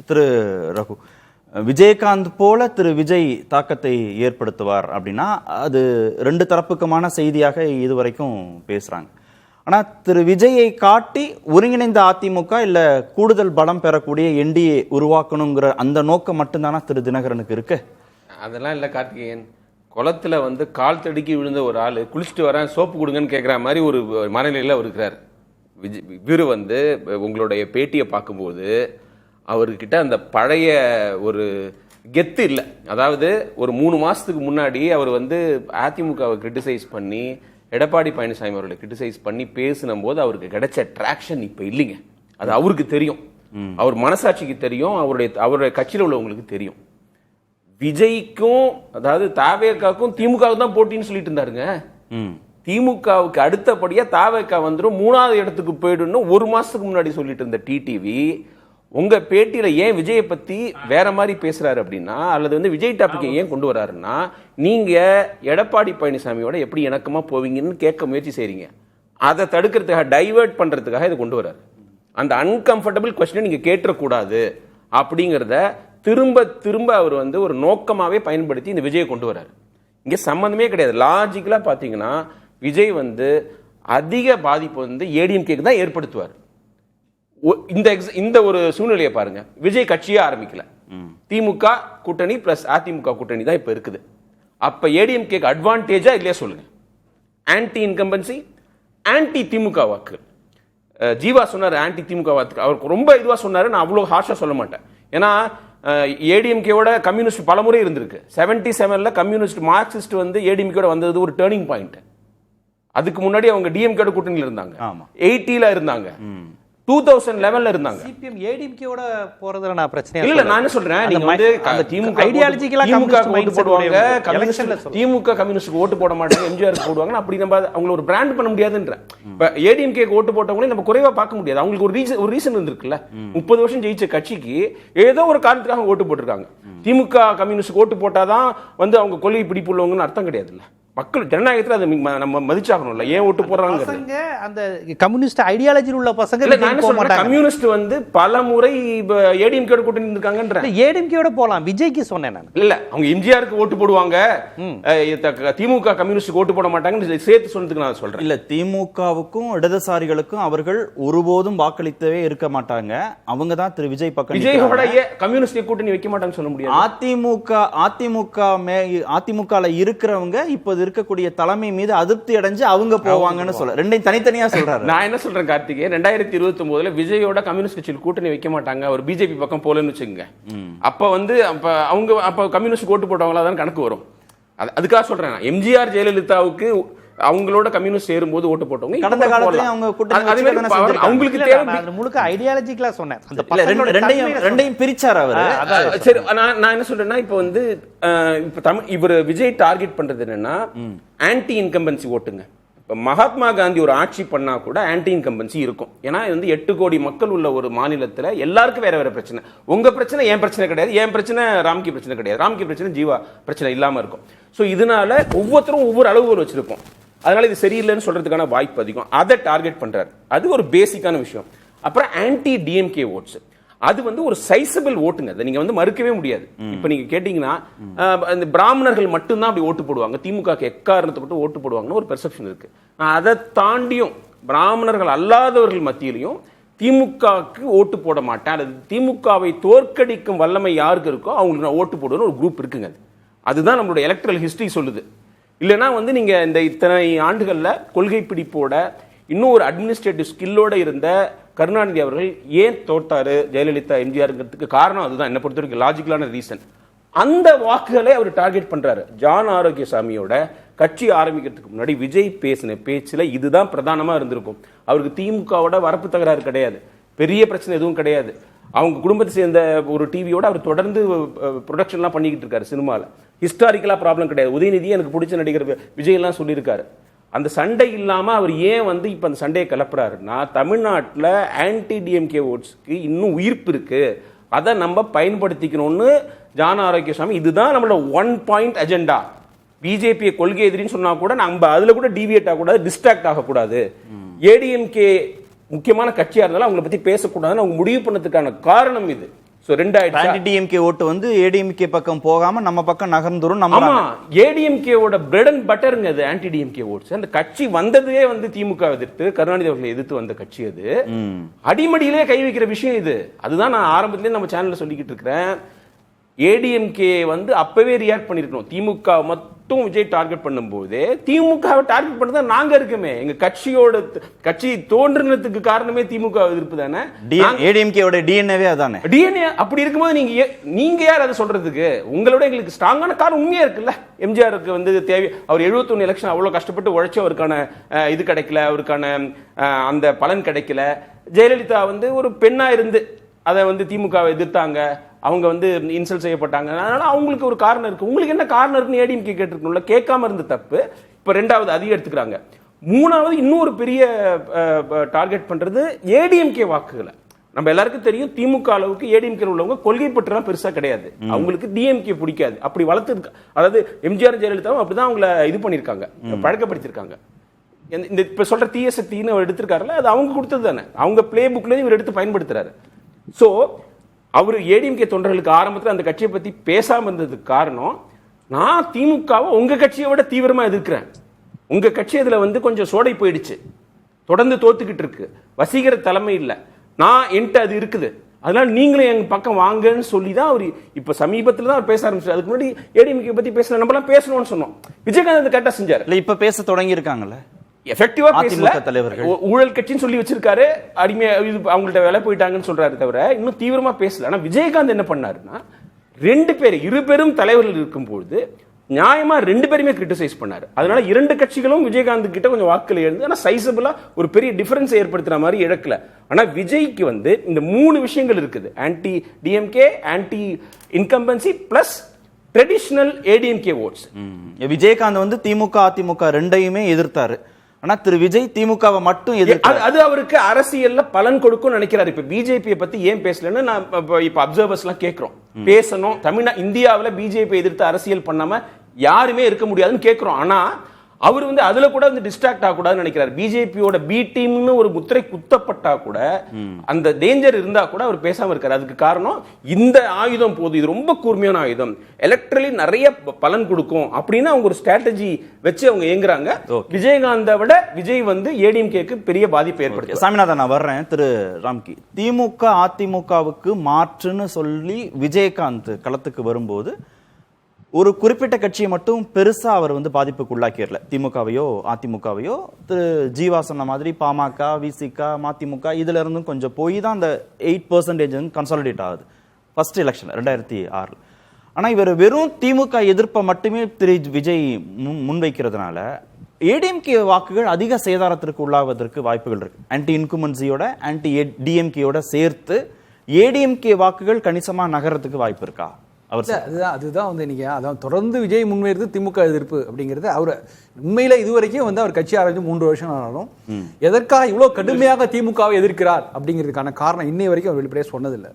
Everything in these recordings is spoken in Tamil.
திரு ரகு, விஜயகாந்த் போல திரு விஜய் தாக்கத்தை ஏற்படுத்துவார் அப்படின்னா அது ரெண்டு தரப்புக்குமான செய்தியாக இதுவரைக்கும் பேசுறாங்க. ஆனா திரு விஜயை காட்டி ஒருங்கிணைந்த அதிமுக இல்ல கூடுதல் பலம் பெறக்கூடிய என்டிஏ உருவாக்கணுங்கிற அந்த நோக்கம் மட்டும்தானா திரு தினகரனுக்கு இருக்கு? அதெல்லாம் இல்ல கார்த்திகேயன். குளத்துல கால் தடுக்கி விழுந்த ஒரு ஆளு குளிச்சுட்டு வரேன் சோப்பு கொடுங்கன்னு கேட்குற மாதிரி ஒரு மனநிலையில் அவர் இருக்கிறார். இவர் உங்களுடைய பேட்டியை பார்க்கும்போது அவர்கிட்ட அந்த பழைய ஒரு கெத்து இல்லை. அதாவது ஒரு 3 மாசத்துக்கு முன்னாடி அவர் அதிமுகவை கிரிட்டிசைஸ் பண்ணி எடப்பாடி பழனிசாமி அவர்களை கிரிட்டிசைஸ் பண்ணி பேசின போது அவருக்கு கிடைச்ச ட்ராக்ஷன் இப்ப இல்லைங்க. அது அவருக்கு தெரியும், அவர் மனசாட்சிக்கு தெரியும், அவருடைய கட்சியில் உள்ளவங்களுக்கு தெரியும். விஜய்க்கும் அதாவது தாவேக்காவுக்கும் திமுகவுக்கு தான் போட்டின்னு சொல்லிட்டு இருந்தாருங்க. திமுகவுக்கு அடுத்தபடியா தாவேக்கா வந்துடும், 3வது இடத்துக்கு போயிடும் 1 மாசத்துக்கு முன்னாடி சொல்லிட்டு இருந்த டிடிவி உங்க பேட்டியில ஏன் விஜயை பத்தி வேற மாதிரி பேசுறாரு அப்படின்னா, அல்லது விஜய் டாபிக் ஏன் கொண்டு வராருன்னா, நீங்க எடப்பாடி பழனிசாமியோட எப்படி இணக்கமா போவீங்கன்னு கேட்க முயற்சி செய்றீங்க. அதை தடுக்கிறதுக்காக டைவர்ட் பண்றதுக்காக இதை கொண்டு வராரு. அந்த அன்கம்ஃபர்டபிள் கொஸ்டினை நீங்க கேட்டக்கூடாது அப்படிங்கிறத திரும்ப திரும்ப அவர் ஒரு நோக்கமாவே பயன்படுத்தி இந்த விஜயை கொண்டு வராரு. இங்க சம்பந்தமே கிடையாது. லாஜிக்கலா பாத்தீங்கன்னா விஜய் அதிக பாதிப்பு ஏடிஎம்கேக்கு தான் ஏற்படுத்துவார். இந்த ஒரு சூழ்நிலையை பாருங்க. விஜய் கட்சியே ஆரம்பிக்கல, திமுக கூட்டணி பிளஸ் அதிமுக கூட்டணி தான் இப்ப இருக்குது. அப்ப ஏடிஎம்கேக்கு அட்வான்டேஜா இல்லையா சொல்லுங்க? ஆன்டி இன்கம்பன்சி, ஆன்டி திமுக வாக்கு. ஜீவா சொன்னார் ஆன்டி திமுக வாக்கு, அவருக்கு ரொம்ப இதுவா சொன்னாரு. நான் அவ்வளவு ஹார்ஷா சொல்ல மாட்டேன். ஏன்னா ஏடிஎம்கேவோட கம்யூனிஸ்ட் பலமுறை இருந்திருக்கு. 77ல கம்யூனிஸ்ட் மார்க்சிஸ்ட் ஏடிஎம்கேவோட வந்தது ஒரு டேர்னிங் பாயிண்ட். அதுக்கு முன்னாடி அவங்க டிஎம்கேவோட கூட்டணியில் இருந்தாங்க, 80ல இருந்தாங்க, 2011ல இருந்தாங்க. சிபிஎம் ஏடிஎம்கேவோட போறதுல நான் பிரச்சனை இல்ல. நான் என்ன சொல்றேன், நீங்க அந்த திமுக ஐடியாலஜிக்கலா ஓட்டு போடுவாங்க, திமுக கம்யூனிஸ்டுக்கு ஓட்டு போட மாட்டாங்க, எம்ஜிஆருக்கு போடுவாங்க. அப்படி நம்ம அவங்கள ஒரு பிராண்ட் பண்ண முடியாதுன்ற. இப்ப ஏடிஎம்கே ஓட்டு போட்டவங்களே நம்ம குறைவா பார்க்க முடியாது. அவங்களுக்கு ஒரு ரீசன் இருந்திருக்குல்ல. 30 வருஷம் ஜெயிச்ச கட்சிக்கு ஏதோ ஒரு காரணத்துக்காக ஓட்டு போட்டிருக்காங்க. திமுக கம்யூனிஸ்ட் ஓட்டு போட்டாதான் அவங்க கொள்கை பிடிப்புள்ளவங்கன்னு அர்த்தம் கிடையாதுல்ல. மக்கள் ஜனநாயகத்துல அதை நம்ம மதிச்சாகணும்ல. ஏன் ஓட்டு போடுறாங்க? அந்த கம்யூனிஸ்ட் ஐடியாலஜியில் உள்ள பசங்க கம்யூனிஸ்ட் பல முறை ஏடிஎம்கே கூட்டணி இருக்காங்கன்ற. ஏடிஎம்கேவோட போலாம், விஜய்க்கு சொன்னேன் நான். இல்ல, அவங்க எம்ஜிஆருக்கு ஓட்டு போடுவாங்க, திமுக கம்யூனிஸ்ட் ஓட்டு போட மாட்டாங்கன்னு சேர்த்து சொன்னதுக்கு நான் சொல்றேன். இல்ல, திமுகவுக்கும் இடதுசாரிகளுக்கும் அவர்கள் ஒருபோதும் வாக்களித்தவே இருக்க மாட்டாங்க. அவங்க தான் திரு விஜய் பக்கம். விஜயோட கம்யூனிஸ்ட் கூட்டணி வைக்க மாட்டாங்கன்னு சொல்ல முடியாது. அதிமுக இருக்கிறவங்க இப்போது இருக்கக்கூடிய தலைமை மீது அதிருப்தி அடைஞ்சு அவங்க போவாங்கன்னு சொல்ல, ரெண்டையும் தனித்தனியா சொல்றாரு. நான் என்ன சொல்றேன் கார்த்திகே, 2029ல விஜயோட கம்யூனிஸ்ட் கட்சியில் கூட்டணி வைக்க மாட்டாங்க, ஒரு பிஜேபி பக்கம் போலன்னு வச்சுக்கோங்க. அப்ப அவங்க கம்யூனிஸ்ட் ஓட்டு போட்டவங்களா தான் கணக்கு வரும். அதுக்காக சொல்றேன். எம்ஜிஆர் ஜெயலலிதாவுக்கு அவங்களோட கம்யூனிஸ்ட் சேரும்போது ஓட்டு போட்டவங்க கடந்த காலத்துல அவங்க அவங்களுக்கு முழுக்க ஐடியாலஜிக்கலா சொன்னேன். ரெண்டையும் பிரிச்சார் அவர். சரி, நான் என்ன சொல்றேன்னா, இப்ப இவர் விஜய் டார்கெட் பண்றது என்னன்னா ஆன்டி இன்கம்பன்சி ஓட்டுங்க. இப்ப மகாத்மா காந்தி ஒரு ஆட்சி பண்ணா கூட ஆன்டி இன்கம்பன்சி இருக்கும். ஏன்னா 8 கோடி மக்கள் உள்ள ஒரு மாநிலத்துல எல்லாருக்கும் வேற வேற பிரச்சனை. உங்க பிரச்சனை என் பிரச்சனை கிடையாது, என் பிரச்சனை ராம்கி பிரச்சனை கிடையாது, ராம்கி பிரச்சனை ஜீவா பிரச்சனை இல்லாம இருக்கும். சோ இதனால ஒவ்வொருத்தரும் ஒவ்வொரு அளவுகள் வச்சிருப்போம். அதனால இது சரியில்லைன்னு சொல்றதுக்கான வாய்ப்பு அதிகம். அதை டார்கெட் பண்றாரு. அது ஒரு பேசிக்கான விஷயம். அப்புறம் ஆன்டி டிஎம்கே ஓட்ஸ், அது ஒரு சைசபிள் ஓட்டுங்க. அதை நீங்க மறுக்கவே முடியாது. இப்ப நீங்க கேட்டீங்கன்னா இந்த பிராமணர்கள் மட்டும்தான் அப்படி ஓட்டு போடுவாங்க, திமுக எக்காரணத்தை மட்டும் ஓட்டு போடுவாங்கன்னு ஒரு பெர்செப்ஷன் இருக்கு. அதை தாண்டியும் பிராமணர்கள் அல்லாதவர்கள் மத்தியிலையும் திமுகவுக்கு ஓட்டு போட மாட்டேன், அல்லது திமுகவை தோற்கடிக்கும் வல்லமை யாருக்கு இருக்கோ அவங்களுக்கு நான் ஓட்டு போடுவேன்னு ஒரு குரூப் இருக்குங்க. அதுதான் நம்மளுடைய எலக்ட்ரல் ஹிஸ்டரி சொல்லுது. இல்லைன்னா நீங்க இந்த இத்தனை ஆண்டுகள்ல கொள்கை பிடிப்போட இன்னும் ஒரு அட்மினிஸ்ட்ரேட்டிவ் ஸ்கில்லோட இருந்த கருணாநிதி அவர்கள் ஏன் தோற்றாரு ஜெயலலிதா எம்ஜிஆர்ங்கிறதுக்கு காரணம் அதுதான். என்ன பொறுத்த வரைக்கும் லாஜிக்கலான ரீசன். அந்த வாக்குகளை அவர் டார்கெட் பண்றாரு. ஜான் ஆரோக்கியசாமியோட கட்சி ஆரம்பிக்கிறதுக்கு முன்னாடி விஜய் பேசின பேச்சுல இதுதான் பிரதானமா இருந்திருக்கும். அவருக்கு திமுகவோட வரப்பு தகராறு கிடையாது, பெரிய பிரச்சனை எதுவும் கிடையாது. அவங்க குடும்பத்தை சேர்ந்த ஒரு டிவியோட அவர் தொடர்ந்து ப்ரொடக்ஷன்லாம் பண்ணிக்கிட்டு இருக்காரு. சினிமால ஹிஸ்டாரிக்கலா ப்ராப்ளம் கிடையாது. உதயநிதி எனக்கு பிடிச்ச நடிகர் விஜய் எல்லாம் சொல்லியிருக்காரு. அந்த சண்டை இல்லாம அவர் ஏன் இப்ப அந்த சண்டையை கிளப்புறாருன்னா, தமிழ்நாட்டில் ஆன்டி டிஎம்கே ஓட்ஸ்க்கு இன்னும் உயிர்ப்பு இருக்கு, அதை நம்ம பயன்படுத்திக்கணும்னு ஜான் ஆரோக்கியசாமி. இதுதான் நம்மளோட 1 பாயிண்ட் அஜெண்டா. பிஜேபி கொள்கை எதிரின்னு சொன்னா கூட நம்ம அதுல கூட டிவியேட் ஆகக்கூடாது, டிஸ்ட்ராக்ட் ஆகக்கூடாது. ஏடிஎம்கே முக்கியமான கட்சியா இருந்தாலும் அவங்களை பத்தி பேசக்கூடாதுன்னு அவங்க முடிவு பண்ணதுக்கான காரணம் இது. சோ ரெண்டு ஆயிடுச்சு. டிஎம்கே ஓட்டு வந்து ஏடிஎம்கே பக்கம் போகாம நம்ம பக்கம் நகர்ந்துரும். நம்ம ஆமா, ஏடிஎம்கேவோட பிரெட் அண்ட் பட்டருங்க அது ஆன்டி டிஎம்கே ஓட்ஸ். அந்த கட்சி வந்ததே வந்து திமுக எதிர்த்து, கருணாநிதி அவர்களை எதிர்த்து வந்த கட்சி அது. அடிமடியிலே கை வைக்கிற விஷயம் இது. அதுதான் நான் ஆரம்பத்திலே நம்ம சேனல்ல சொல்லிக்கிட்டு இருக்கிறேன். ஏடிஎம்கே வந்து அப்பவே ரியாக்ட் பண்ணிருக்கணும். திமுக மட்டும் விஜய் டார்கெட் பண்ணும்போது திமுகவை டார்கெட் பண்ணதா நாங்க இருக்கமே. எங்க கட்சி தோன்றினதுக்கு காரணமே திமுக எதிர்ப்பு தானே. ஏடிஎம்கேவோட டிஎன்ஏவே அதானே. டிஎன்ஏ அப்படி இருக்கும்போது நீங்க யார் அதை சொல்றதுக்கு? உங்களோட எங்களுக்கு ஸ்ட்ராங்கான காரணம் உண்மையா இருக்குல்ல. எம்ஜிஆருக்கு வந்து தேவை, அவர் 71 எலெக்ஷன் அவ்வளவு கஷ்டப்பட்டு உழைச்சு அவருக்கான இது கிடைக்கல, அவருக்கான அந்த பலன் கிடைக்கல. ஜெயலலிதா வந்து ஒரு பெண்ணா இருந்து அதை வந்து திமுகவை எதிர்த்தாங்க, அவங்க வந்து இன்சல்ட் செய்யப்பட்டாங்க. அதனால அவங்களுக்கு ஒரு காரணம் இருக்கு. உங்களுக்கு என்ன காரணம் இருக்குன்னு ஏடிஎம்கே கேட்டிருக்கணும்ல, கேட்காம இருந்த தப்பு. இப்ப ரெண்டாவது அதிகம் எடுத்துக்கிறாங்க. மூணாவது இன்னொரு பெரிய டார்கெட் பண்றது ஏடிஎம்கே வாக்குகளை. நம்ம எல்லாருக்கும் தெரியும் திமுக அளவுக்கு ஏடிஎம்கே உள்ளவங்க கொள்கை பற்றுலாம் பெருசா கிடையாது. அவங்களுக்கு டிஎம்கே பிடிக்காது. அப்படி வளர்த்து, அதாவது எம்ஜிஆர் ஜெயலலிதாவும் அப்படிதான் அவங்கள இது பண்ணிருக்காங்க, பழக்கப்படுத்திருக்காங்க. இந்த இப்ப சொல்ற தீய சக்தின்னு அவர் எடுத்திருக்காருல்ல, அது அவங்க கொடுத்தது தானே. அவங்க பிளே புக்ல இவர் எடுத்து பயன்படுத்துறாரு. சோ அவர் ஏடிஎம்கே தொண்டர்களுக்கு ஆரம்பத்தில் அந்த கட்சியை பத்தி பேசாம இருந்ததுக்கு காரணம், நான் திமுகவை உங்க கட்சியை விட தீவிரமா எதிர்க்கிறேன். உங்க கட்சி இதுல வந்து கொஞ்சம் சோடை போயிடுச்சு, தொடர்ந்து தோத்துக்கிட்டு இருக்கு, வசீகர தலைமை இல்லை, நான் என்கிட்ட அது இருக்குது, அதனால நீங்களும் எங்க பக்கம் வாங்கன்னு சொல்லி தான் அவர் இப்ப சமீபத்தில் தான் அவர் பேச ஆரம்பிச்சார். அதுக்கு முன்னாடி ஏடிஎம்கே பத்தி பேசல, நம்ம எல்லாம் பேசணும்னு சொன்னோம். விஜயகாந்த் கரெக்டா செஞ்சார். இல்ல இப்ப பேச தொடங்கி இருக்காங்கல்ல, எஃபெக்டிவா பேசல. தலைவர்கள் ஊழல் கட்சின்னு சொல்லி வச்சிருக்காரு, அடிமையா அவங்கள்ட்ட வேலை போயிட்டாங்கன்னு சொல்றாரு தவிர இன்னும் தீவிரமா பேசல. ஆனா விஜயகாந்த் என்ன பண்ணாருன்னா, இரு பெரும் தலைவர்கள் இருக்கும்போது நியாயமா ரெண்டு பேருமே கிரிட்டிசைஸ் பண்ணாரு. அதனால இரண்டு கட்சிகளும் விஜயகாந்த் கிட்ட கொஞ்சம் வாக்குகள் எழுந்து, ஆனா சைசபிளா ஒரு பெரிய டிஃபரன்ஸ் ஏற்படுத்துற மாதிரி இழக்கல. ஆனா விஜய்க்கு வந்து இந்த மூணு விஷயங்கள் இருக்குது: anti DMK, anti incumbency plus traditional ADMK votes. Vijayakanth வந்து திமுக அதிமுக ரெண்டையுமே எதிர்த்தாரு. ஆனா திரு விஜய் திமுகவை மட்டும் எதிர்த்தாரு. அது அவருக்கு அரசியல்ல பலன் கொடுக்கும் நினைக்கிறாரு. இப்ப பிஜேபி பத்தி ஏன் பேசலன்னு நான் இப்ப அப்சர்வர்ஸ் எல்லாம் கேட்கிறோம். பேசணும், இந்தியாவில பிஜேபி எதிர்த்து அரசியல் பண்ணாம யாருமே இருக்க முடியாதுன்னு கேட்கிறோம். ஆனா அவர் வந்து அதுல கூட வந்து டிஸ்ட்ராக்ட் ஆகக்கூடாதுன்னு நினைக்கிறார். பிஜேபியோட பி டீம்னு ஒரு முத்திரை குத்தப்பட்டா கூட, அந்த டேஞ்சர் இருந்தா கூட அவர் பேசாம இருக்காரு. அதுக்கு காரணம் இந்த ஆயுதம் போது, இது ரொம்ப கூர்மையான ஆயுதம், எலக்ட்ரலி நிறைய பலன் கொடுக்கும் அப்படின்னு அவங்க ஒரு ஸ்ட்ராட்டஜி வச்சு அவங்க இயங்குறாங்க. விஜயகாந்தை விட விஜய் வந்து ஏடிஎம்கேக்கு பெரிய பாதிப்பு ஏற்படுத்தி. சாமிநாதன், நான் வர்றேன். திரு ராம்கி, திமுக அதிமுகவுக்கு மாற்றுன்னு சொல்லி விஜயகாந்த் களத்துக்கு வரும்போது ஒரு குறிப்பிட்ட கட்சியை மட்டும் பெருசா அவர் வந்து பாதிப்புக்கு உள்ளாக்கிடல. திமுகவையோ அதிமுகவையோ. திரு ஜீவா சொன்ன மாதிரி பாமக, விசிக, மதிமுக இதுல இருந்தும் கொஞ்சம் போய் தான் அந்த 8% கன்சாலிடேட் ஆகுது ஃபர்ஸ்ட் எலெக்ஷன் 2006. ஆனா இவர் வெறும் திமுக எதிர்ப்பை மட்டுமே திரு விஜய் முன்வைக்கிறதுனால ஏடிஎம்கே வாக்குகள் அதிக சேதாரத்திற்கு உள்ளாவதற்கு வாய்ப்புகள் இருக்கு. ஆன்டி இன்குமென்சியோட ஆன்டி டிஎம்கேயோட சேர்த்து ஏடிஎம்கே வாக்குகள் கணிசமா நகரத்துக்கு வாய்ப்பு இருக்கா? அதுதான் வந்து இன்னைக்கு அதான் தொடர்ந்து விஜய் முன்வைறது திமுக எதிர்ப்பு அப்படிங்கிறது. அவர் உண்மையில இதுவரைக்கும் வந்து அவர் கட்சி ஆரம்பிச்சு 3 வருஷம் ஆனாலும் எதற்காக இவ்வளவு கடுமையாக திமுகவை எதிர்க்கிறார் அப்படிங்கிறதுக்கான காரணம் இன்னை வரைக்கும் அவர் வெளிப்படையாக சொன்னதில்லை.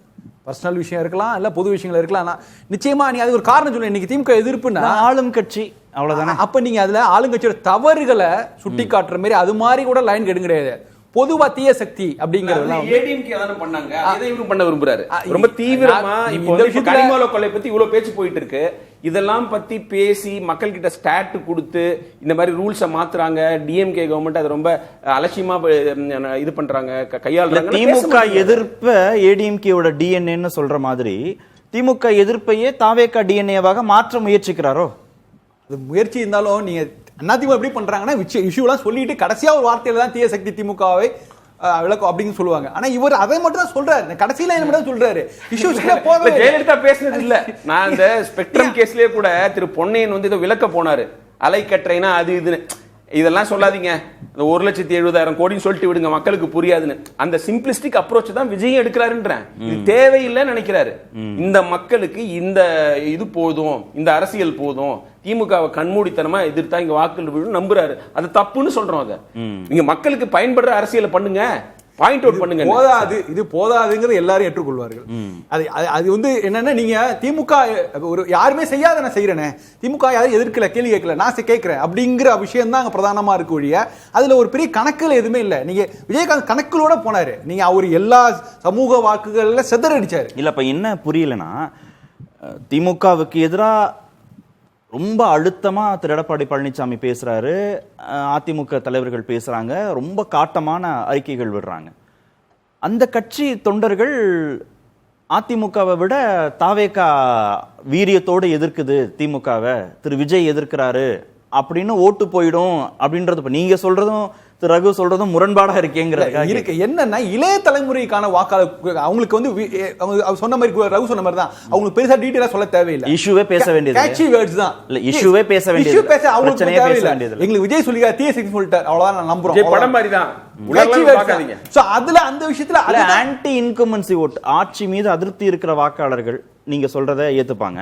பர்சனல் விஷயம் இருக்கலாம், இல்ல பொது விஷயங்கள் இருக்கலாம். ஆனா நிச்சயமா நீ அது ஒரு காரணம் சொல்ல. இன்னைக்கு திமுக எதிர்ப்புன்னா ஆளும் கட்சி அவ்வளவுதானே. அப்ப நீங்க அதுல ஆளுங்கட்சியோட தவறுகளை சுட்டி காட்டுற மாதிரி அது மாதிரி கூட லைன் கெடுங்க கிடையாது. பொதுவா தீய சக்தி அப்படிங்கறதெல்லாம் ஏடிஎம்கே தான பண்ணாங்க, அதை இவரும் பண்ண விரும்புறாரு ரொம்ப தீவிரமா. இப்போ இந்த கனிமவள கொள்ளை பத்தி இவ்வளவு பேச்சு போயிட்டு இருக்கு. இதெல்லாம் பத்தி பேசி மக்கள் கிட்ட ஸ்டாட் கொடுத்து இந்த மாதிரி ரூல்ஸை மாத்துறாங்க. டிஎம்கே கவர்மெண்ட் அது ரொம்ப அலட்சியமா இது பண்றாங்க, கையாளுறாங்க. திமுக எதிர்ப்ப ஏடிஎம்கேவோட டிஎன்ஏன்னு சொல்ற மாதிரி திமுக எதிர்ப்பையே தாவேகா டிஎன்ஏவாக மாற்ற முயற்சிக்கிறாரோ? அது முயற்சி இருந்தாலும் நீங்க அதிமுக எப்படி பண்றாங்கன்னா இஷ்யூலாம் சொல்லிட்டு கடைசியா ஒரு வார்த்தையில தான் தீய சக்தி திமுகவை விளக்கம் அப்படின்னு சொல்லுவாங்க. ஆனா இவர் அதை மட்டும் தான் சொல்றாரு, கடைசியில என்ன மட்டும் சொல்றாரு. இஷ்யூஸ்ல போக ஜெயலலிதா பேசுனது இல்ல. நான் இந்த ஸ்பெக்ட்ரம் கேஸ்லயே கூட திரு பொன்னையன் வந்து இதை விளக்க போனாரு. அலைக்கற்றைனா அது இதுன்னு இதெல்லாம் சொல்லாதீங்க, 1,70,70,000 கோடின்னு சொல்லிட்டு விடுங்க, மக்களுக்கு புரியாதுன்னு. அந்த சிம்பிளிஸ்டிக் அப்ரோச் தான் விஜய் எடுக்கிறாருன்றேன். இது தேவையில்லைன்னு நினைக்கிறாரு. இந்த மக்களுக்கு இந்த இது போதும், இந்த அரசியல் போதும், திமுகவை கண்மூடித்தனமா எதிர்த்தா இங்க வாக்குகள் விழும் நம்புறாரு. அது தப்புன்னு சொல்றோம். அதை நீங்க மக்களுக்கு பயன்படுற அரசியலை பண்ணுங்க, பாயிண்ட் அவுட் பண்ணுங்க. இது போதாதுங்கிறது எல்லாரும் ஏற்றுக்கொள்வார்கள். அது வந்து என்னன்னா, நீங்க திமுக ஒரு யாருமே செய்யாத நான் செய்யறேனே, திமுக யாரும் எதிர்க்கல, கேள்வி கேட்கல, நான் கேட்கிறேன் அப்படிங்கிற விஷயம் தான் அங்க பிரதானமா இருக்கு ஒழிய அதுல ஒரு பெரிய கணக்குல எதுவுமே இல்ல. நீங்க விஜயகாந்த் கணக்குகளோட போனாரு, நீங்க அவர் எல்லா சமூக வாக்குகள்ல செதறடிச்சாரு. இல்ல இப்ப என்ன புரியலன்னா, திமுகவுக்கு எதிராக ரொம்ப அழுத்தமா திரு எடப்பாடி பழனிசாமி பேசுறாரு, அதிமுக தலைவர்கள் பேசுறாங்க, ரொம்ப காட்டமான அறிக்கைகள் விடுறாங்க. அந்த கட்சி தொண்டர்கள் அதிமுகவை விட தாவேகா வீரியத்தோடு எதிர்க்குது திமுகவை, திரு விஜய் எதிர்க்கிறாரு அப்படின்னு ஓட்டு போயிடும் அப்படின்றது நீங்க சொல்றதும் திரு ரகு சொல்றதும் முரண்பாடா இருக்கேங்கிறது என்னன்னா, இளைய தலைமுறைக்கான வாக்காளர் அவங்களுக்கு வந்து சொன்ன மாதிரி ரகு சொன்ன மாதிரி தான், அவங்களுக்கு பெருசா டீடைலா சொல்ல தேவையில்லை. இஷ்யூவே பேச வேண்டியது, கேட்சி வேர்ட்ஸ் தான். இல்ல இஷ்யூவே பேச வேண்டியது, அவங்களுக்கு தேவையில்லை. எங்களுக்கு விஜய் சொல்லியா தீய செக்ஸ் சொல்லிட்டார், அவ்வளவுதான் நான் நம்புறோம். படம் மாதிரி தான். அதுல அந்த விஷயத்துல ஆன்டி இன்கம்பன்சி ஓட், ஆட்சி மீது அதிருப்தி இருக்கிற வாக்காளர்கள் நீங்க சொல்றதை ஏத்துப்பாங்க.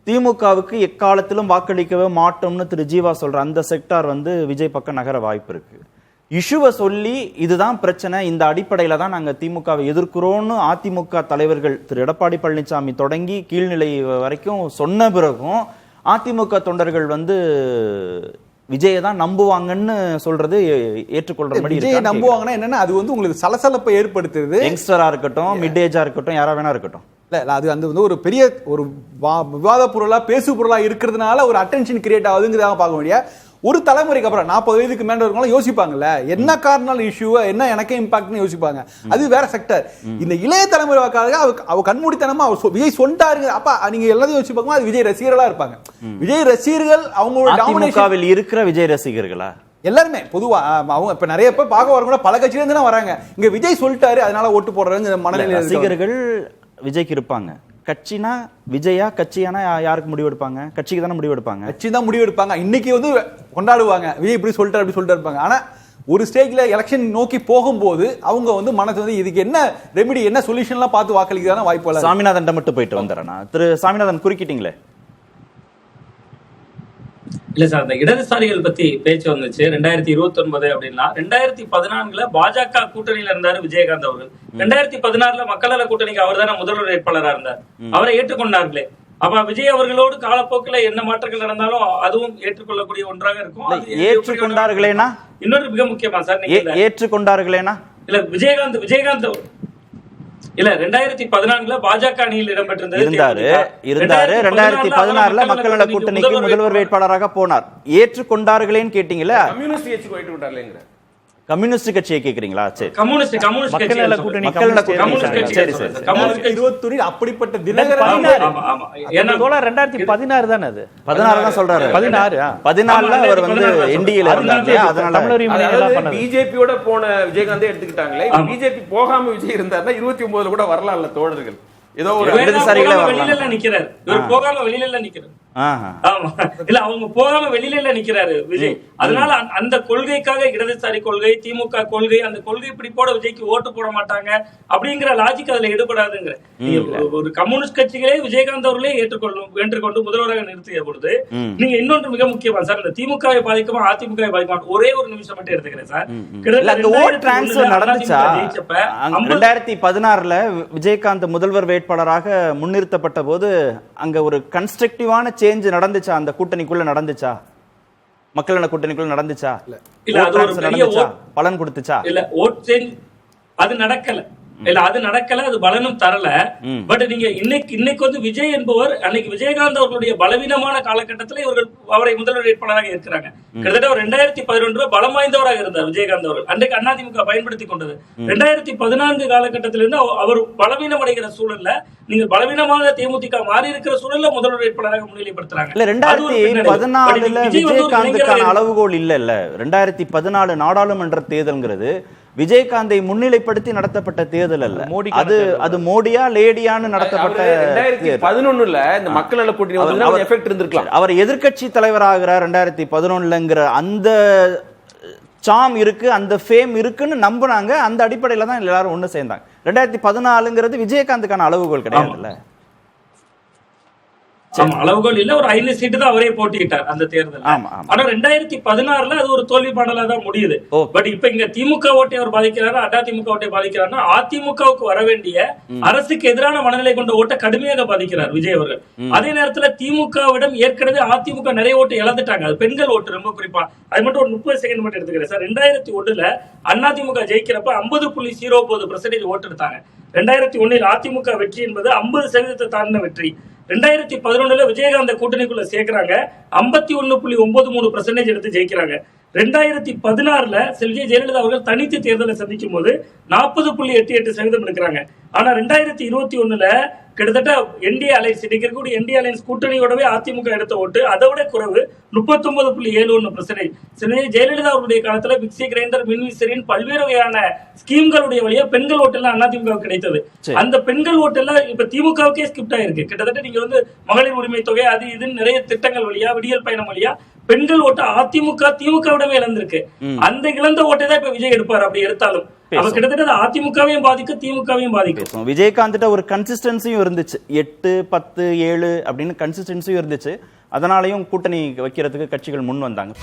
திமுகவுக்கு எக்காலத்திலும் வாக்களிக்கவே மாட்டோம்னு திரு ஜீவா சொல்ற அந்த செக்டார் வந்து விஜய் பக்கம் நகர வாய்ப்பு இருக்கு. இஷ்யூவை சொல்லி இதுதான் பிரச்சனை, இந்த அடிப்படையில தான் நாங்க திமுகவை எதிர்க்கிறோம்னு அதிமுக தலைவர்கள் திரு எடப்பாடி பழனிசாமி தொடங்கி கீழ்நிலை வரைக்கும் சொன்ன பிறகும் அதிமுக தொண்டர்கள் வந்து விஜயை தான் நம்புவாங்கன்னு சொல்றது ஏற்றுக்கொள்ற மாதிரி. விஜயை நம்புவாங்கன்னா என்னன்னா, அது வந்து உங்களுக்கு சலசலப்பை ஏற்படுத்துறது. யங்ஸ்டரா இருக்கட்டும், மிட் ஏஜா இருக்கட்டும், யாரா வேணா இருக்கட்டும். அது அந்த வந்து ஒரு பெரிய ஒரு விவாத பொருளா பேசு பொருளா இருக்கிறதுனால ஒரு அட்டென்ஷன் கிரியேட் ஆகுதுங்கிறதாக பார்க்க முடியா. ஒரு தலைமுறைக்கு அப்புறம் 40 வயதுக்கு மேல இருக்கவங்க யோசிப்பாங்கல்ல, என்ன காரணம் இஷ்யூவா என்ன எனக்கே இம்பாக்ட்னு யோசிப்பாங்க. அது வேற செக்டர். இந்த இளைய தலைமுறை வாக்காளர்கள் அவ கண்மூடித்தனமா விஜய் சொல்லிட்டாருங்க, அப்ப நீங்க எல்லாத்தையும் யோசிச்சு பார்க்கும்போது அது விஜய் ரசிகர்களா இருப்பாங்க. விஜய் ரசிகர்கள் அவங்களோட டாமினேஷன்ல இருக்கிற விஜய் ரசிகர்களா எல்லாருமே பொதுவா அவங்க இப்ப நிறைய பேர் பார்க்க வரவங்க பல கட்சியில இருந்து தான் வராங்க. இங்க விஜய் சொல்லிட்டாரு அதனால ஓட்டு போடுறாங்க மனநிலை ரசிகர்கள் விஜய்க்கு இருப்பாங்க. கட்சினா விஜயா, கட்சியானா யாருக்கு முடிவு எடுப்பாங்க? கட்சிக்கு தானே முடிவு எடுப்பாங்க. கட்சி தான் முடிவு எடுப்பாங்க. இன்னைக்கு வந்து கொண்டாடுவாங்க, விஜய் இப்படி சொல்லிட்டாரு அப்படி சொல்லிட்டு இருப்பாங்க. ஆனா ஒரு ஸ்டேஜ்ல எலெக்ஷன் நோக்கி போகும்போது அவங்க வந்து மனசு வந்து இதுக்கு என்ன ரெமெடி, என்ன சொல்யூஷன்லாம் பார்த்து வாக்களிக்கிறதான வாய்ப்பு இல்லை. சாமிநாதன் மட்டும் போயிட்டு வந்துடுறேன். திரு சாமிநாதன் குறுக்கிட்டீங்களே. இல்ல சார், அந்த இடதுசாரிகள் பத்தி பேச்சு வந்துச்சு 2029 அப்படின்னா. 2014 பாஜக கூட்டணியில இருந்தாரு விஜயகாந்த் அவர்கள். 2016 மக்கள் நல கூட்டணிக்கு அவர் தானே முதல்வர் வேட்பாளரா இருந்தார். அவரை ஏற்றுக்கொண்டார்களே. அப்ப விஜய் அவர்களோடு காலப்போக்கில் என்ன மாற்றங்கள் நடந்தாலும் அதுவும் ஏற்றுக்கொள்ளக்கூடிய ஒன்றாக இருக்கும். ஏற்றுக்கொண்டார்களேனா இன்னொரு மிக முக்கியமா சார், ஏற்றுக்கொண்டார்களேனா இல்ல விஜயகாந்த் இல்ல 2014 பாஜக அணியில் இடம்பெற்றிருந்தாரு. 2016 மக்கள் நல கூட்டணிக்கு முதல்வர் வேட்பாளராக போனார். ஏற்றுக்கொண்டார்களேன்னு கேட்டீங்களா? கம்யூனிஸ்ட் கட்சியை கேக்குறீங்களா? சரி, கம்யூனிஸ்ட் மக்கள் நல கூட்டணி, சரி சரி. 2021 அப்படிப்பட்ட தினகரன் 2016 தானே, அது 16 தான் சொல்றாரு. 14 அவர் வந்து என்டிஏல இருந்தாரு. அதனால பிஜேபியோட போன விஜயகாந்தே எடுத்துக்கிட்டாங்களே. பிஜேபி போகாம விஜய் இருந்தாருன்னா 29 கூட வரலாம்ல தோழர்கள். ஏதோ ஒரு இடதுசாரிகளே வெளியில நிக்கிறாரு, இவர் போகாம வெளியில நிக்கிறாரு. ஆமா, இல்ல அவங்க போகாம வெளியில நிக்கிறாரு விஜய். அதனால அந்த கொள்கைக்காக இடதுசாரி கொள்கை, திமுக கொள்கை, அந்த கொள்கை பிடிப்போட விஜய்க்கு ஓட்டு போட மாட்டாங்க அப்படிங்கிற லாஜிக் அதுல எடுபடாதுங்கிற. ஒரு கம்யூனிஸ்ட் கட்சிகளே விஜயகாந்த் அவர்களே ஏற்றுக்கொண்டு முதல்வராக நிறுத்திய பொழுது நீங்க இன்னொன்று மிக முக்கியமா சார், இந்த திமுகவை பாதிக்குமா அதிமுகவை பாதிக்குமா ஒரே ஒரு நிமிஷம் மட்டும் எடுத்துக்கிறேன் சார். 2016 விஜயகாந்த் முதல்வர் வேட்பாளராக முன்னிறுத்தப்பட்ட போது அங்க ஒரு கன்ஸ்ட்ரக்டிவான சேஞ்ச் நடந்துச்சா? அந்த கூட்டணிக்குள்ள நடந்துச்சா? மக்கள் நல கூட்டணிக்குள்ள நடந்துச்சா? பலன் கொடுத்துச்சா? இல்ல ஓட் சேஞ்ச் அது நடக்கல. இல்ல அது நடக்கல, அது பலனும் தரல. பட் நீங்க இன்னைக்கு வந்து விஜய் என்பவர் அன்னைக்கு விஜயகாந்த் அவர்களுடைய பலவீனமான காலகட்டத்தில் இவர்கள் அவரை முதல்வர் வேட்பாளராக இருக்கிறாங்க. கிட்டத்தட்ட 2011 பலம் வாய்ந்தவராக இருந்தார் விஜயகாந்த் அவர்கள். அன்றைக்கு அதிமுக பயன்படுத்தி கொண்டது. 2014 காலகட்டத்திலிருந்து அவர் பலவீனம் அடைகிற சூழல்ல, நீங்க பலவீனமாக தேமுதிக மாறி இருக்கிற சூழல்ல முதல்வர் வேட்பாளராக முன்னிலைப்படுத்துறாங்க. 2014 விஜயகாந்துக்கான அளவுகோல் இல்ல. 2014 நாடாளுமன்ற தேர்தல்ங்கிறது விஜயகாந்தை முன்னிலைப்படுத்தி நடத்தப்பட்ட தேர்தல் அல்ல. அது மோடியா லேடியான்னு நடத்தப்பட்ட 2011 இந்த மக்கள் நல கூட்டணி எஃபெக்ட் இருந்திருக்கலாம். அவர் எதிர்க்கட்சி தலைவராகிறார் 2011ங்கிற அந்த சாம் இருக்கு, அந்த ஃபேம் இருக்குன்னு நம்புனாங்க. அந்த அடிப்படையில தான் எல்லாரும் ஒண்ணு சேர்ந்தாங்க. 2014ங்கிறது விஜயகாந்துக்கான அளவுகோல் கிடையாதுல்ல. ஆமா, அளவுகோல் இல்ல, ஒரு 5 சீட்டு தான் அவரே போட்டிக்கிட்டார் அந்த தேர்தல். ஆமா, ஆமா. ஆனா 2016 அது ஒரு தோல்வி பாடலா தான் முடியுது. Okay. பட் இப்ப இங்க திமுக ஓட்டை அவர் பாதிக்கிறாரா, அதிமுக ஓட்டை பாதிக்கிறாருன்னா அதிமுகவுக்கு வர வேண்டிய அரசுக்கு எதிரான மனநிலை கொண்ட ஓட்டை கடுமையாக பாதிக்கிறார் விஜய் அவர்கள். அதே நேரத்துல திமுகவிடம் ஏற்கனவே அதிமுக நிறைய ஓட்டு இழந்துட்டாங்க. அது பெண்கள் ஓட்டு ரொம்ப குறிப்பா. அது மட்டும் ஒரு 30 செகண்ட் மட்டும் எடுத்துக்கிறேன் சார். 2001 அதிமுக ஜெயிக்கிறப்ப 50.09% ஓட்டு எடுத்தாங்க. 2001 அதிமுக வெற்றி என்பது 50% தாண்டின வெற்றி. 2011 விஜயகாந்த கூட்டணிக்குள்ள சேர்க்கிறாங்க, 51.93% எடுத்து ஜெயிக்கிறாங்க. 2016 விஜய் ஜெயலலிதா அவர்கள் தனித்து தேர்தலை சந்திக்கும் போது 40.88% எடுக்கிறாங்க. ஆனா 2021 கிட்டத்தட்ட என்டிஏ அலைன்ஸ் இருக்கக்கூடிய என்டிஏ அலைன்ஸ் கூட்டணியோடவே அதிமுக எடுத்த ஓட்டு அதை விட குறைவு 39.71%. ஜெயலலிதா அவருடைய காலத்துல மிக்சி கிரைண்டர் மின்விசிறின் பல்வேறு வகையான ஸ்கீம்களுடைய வழியா பெண்கள் ஓட்டு எல்லாம் அதிமுக கிடைத்தது. அந்த பெண்கள் ஓட்டு எல்லாம் இப்ப திமுகவுக்கே ஸ்கிப்ட் ஆயிருக்கு. கிட்டத்தட்ட நீங்க வந்து மகளிர் உரிமை தொகை அது இதுன்னு நிறைய திட்டங்கள் வழியா, விடியல் பயணம் வழியா பெண்கள் ஓட்டு அதிமுக திமுகவிடமே இழந்திருக்கு. அந்த இழந்த ஓட்டை தான் இப்ப விஜய் எடுப்பார். அப்படி எடுத்தாலும் அவர் கிட்டத்தட்ட அதிமுகவையும் பாதிக்கும், திமுகவையும் பாதிக்கும். விஜயகாந்த் ஒரு கன்சிஸ்டன்சியும் இருந்துச்சு, 8, 10, 7 அப்படின்னு கன்சிஸ்டன்சியும் இருந்துச்சு. அதனாலையும் கூட்டணி வைக்கிறதுக்கு கட்சிகள் முன் வந்தாங்க.